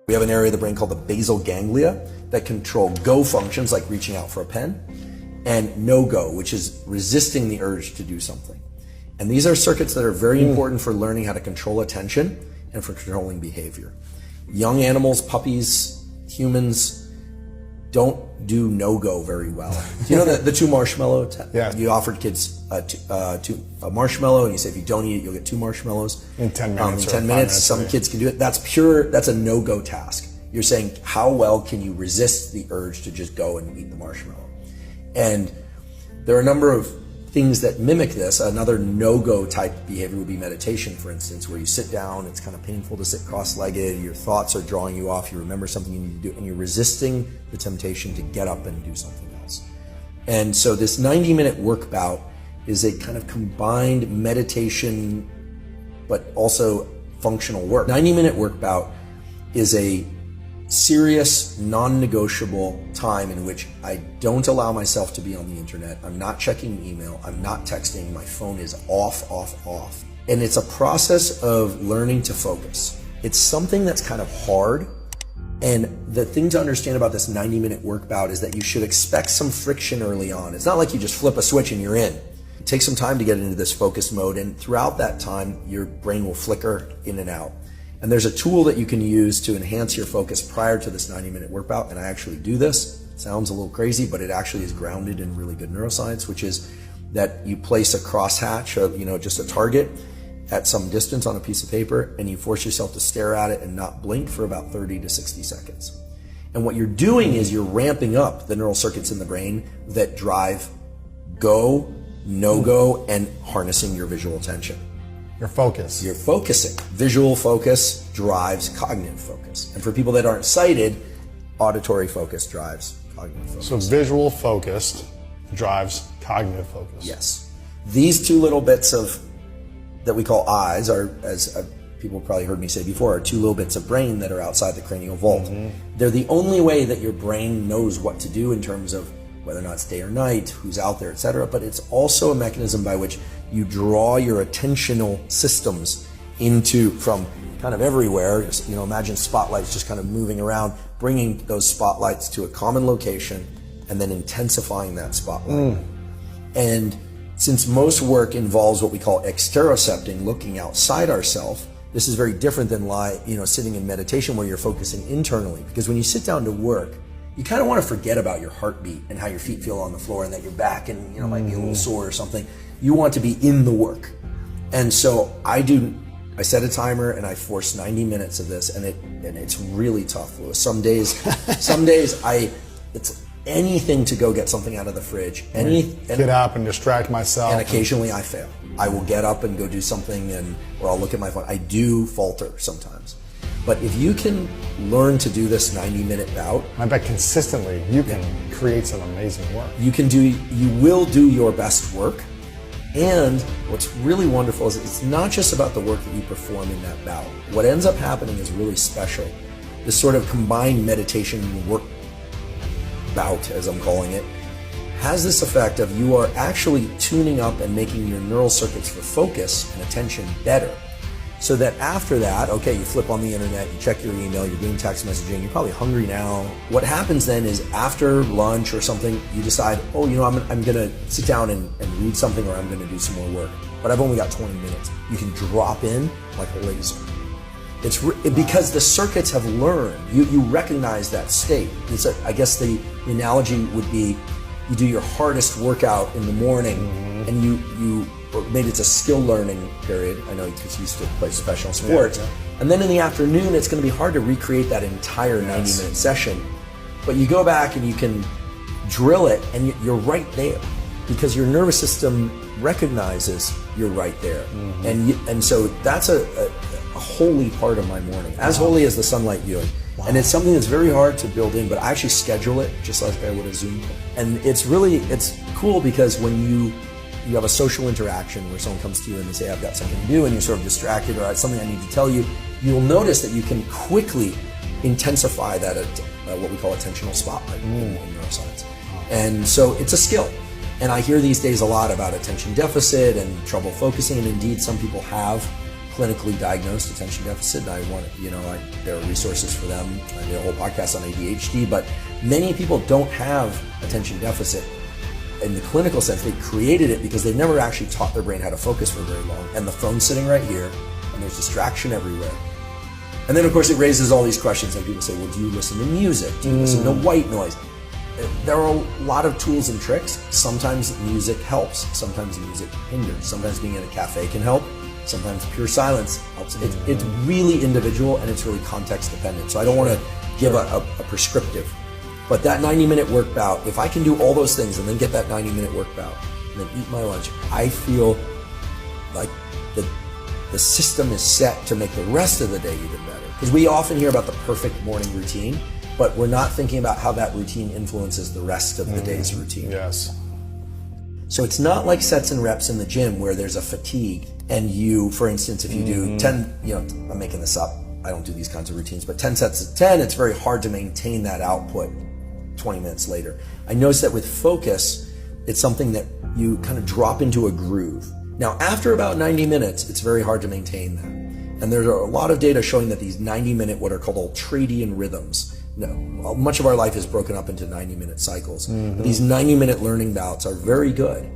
We have an area of the brain called the basal ganglia that control go functions like reaching out for a pen, and no-go, which is resisting the urge to do something. And these are circuits that are very important for learning how to control attention and for controlling behavior. Young animals, puppies, humans don't do no-go very well. You know the two marshmallow? Yeah. You offered kids a marshmallow, and you say if you don't eat it, you'll get 2 marshmallows. In 10 minutes. In 10 minutes, some kids can do it. That's a no-go task. You're saying, how well can you resist the urge to just go and eat the marshmallow? And there are a number of things that mimic this. Another no-go type behavior would be meditation, for instance, where you sit down, it's kind of painful to sit cross-legged, your thoughts are drawing you off, you remember something you need to do, and you're resisting the temptation to get up and do something else. And so this 90-minute work bout is a kind of combined meditation, but also functional work. 90-minute work bout is a serious, non-negotiable time in which I don't allow myself to be on the internet. I'm not checking email. I'm not texting. My phone is off. And it's a process of learning to focus. It's something that's kind of hard. And the thing to understand about this 90-minute work bout is that you should expect some friction early on. It's not like you just flip a switch and you're in. It takes some time to get into this focus mode. And throughout that time, your brain will flicker in and out. And there's a tool that you can use to enhance your focus prior to this 90-minute work bout, and I actually do this. It sounds a little crazy, but it actually is grounded in really good neuroscience, which is that you place a crosshatch, just a target at some distance on a piece of paper, and you force yourself to stare at it and not blink for about 30 to 60 seconds. And what you're doing is you're ramping up the neural circuits in the brain that drive go, no-go, and harnessing your visual attention. Your focus. You're focusing. Visual focus drives cognitive focus. And for people that aren't sighted, auditory focus drives cognitive focus. So visual focused drives cognitive focus. Yes. These two little bits that we call eyes are, as people probably heard me say before, are 2 little bits of brain that are outside the cranial vault. Mm-hmm. They're the only way that your brain knows what to do in terms of whether or not it's day or night, who's out there, etc. But it's also a mechanism by which you draw your attentional systems from kind of everywhere. Imagine spotlights just kind of moving around, bringing those spotlights to a common location and then intensifying that spotlight. And since most work involves what we call exterocepting, looking outside ourselves, this is very different than sitting in meditation where you're focusing internally. Because when you sit down to work, you kind of want to forget about your heartbeat and how your feet feel on the floor and that your back might be a little sore or something. You want to be in the work. And so I set a timer and I force 90 minutes of this, and it's really tough, Louis. Some days it's anything to go get something out of the fridge. Get up and distract myself. And occasionally I fail. I will get up and go do something or I'll look at my phone. I do falter sometimes. But if you can learn to do this 90-minute bout, I bet consistently you can create some amazing work. You will do your best work. And what's really wonderful is it's not just about the work that you perform in that bout. What ends up happening is really special. This sort of combined meditation work bout, as I'm calling it, has this effect of you are actually tuning up and making your neural circuits for focus and attention better. So that after that, you flip on the internet, you check your email, you're doing text messaging, you're probably hungry now. What happens then is after lunch or something, you decide, I'm gonna sit down and read something, or I'm gonna do some more work. But I've only got 20 minutes. You can drop in like a laser. It's because the circuits have learned. You recognize that state. I guess the analogy would be you do your hardest workout in the morning, and or maybe it's a skill learning period. I know because you used to play professional sports. Yeah. And then in the afternoon, it's going to be hard to recreate that entire 90-minute session. But you go back and you can drill it, and you're right there because your nervous system recognizes you're right there. And so that's a holy part of my morning, as holy as the sunlight viewing. Wow. And it's something that's very hard to build in, but I actually schedule it just like I would a Zoom call. And it's cool because when you have a social interaction where someone comes to you and they say, I've got something to do, and you're sort of distracted, or it's something I need to tell you, you'll notice that you can quickly intensify that what we call attentional spotlight in neuroscience. And so it's a skill. And I hear these days a lot about attention deficit and trouble focusing, and indeed some people have clinically diagnosed attention deficit, and there are resources for them. I did a whole podcast on ADHD, but many people don't have attention deficit in the clinical sense. They created it because they've never actually taught their brain how to focus for very long. And the phone's sitting right here, and there's distraction everywhere. And then, of course, it raises all these questions. Like people say, well, do you listen to music? Do you listen to white noise? There are a lot of tools and tricks. Sometimes music helps. Sometimes music hinders. Sometimes being in a cafe can help. Sometimes pure silence helps. It's really individual, and it's really context dependent. So I don't want to give a prescriptive. But that 90-minute work bout, if I can do all those things and then get that 90-minute work bout and then eat my lunch, I feel like the system is set to make the rest of the day even better. Because we often hear about the perfect morning routine, but we're not thinking about how that routine influences the rest of the day's routine. Yes. So it's not like sets and reps in the gym where there's a fatigue and you, for instance, if you do 10, I'm making this up, I don't do these kinds of routines, but 10 sets of 10, it's very hard to maintain that output 20 minutes later. I noticed that with focus, it's something that you kind of drop into a groove. Now, after about 90 minutes, it's very hard to maintain that. And there are a lot of data showing that these 90-minute, what are called ultradian rhythms, much of our life is broken up into 90-minute cycles. But these 90-minute learning bouts are very good.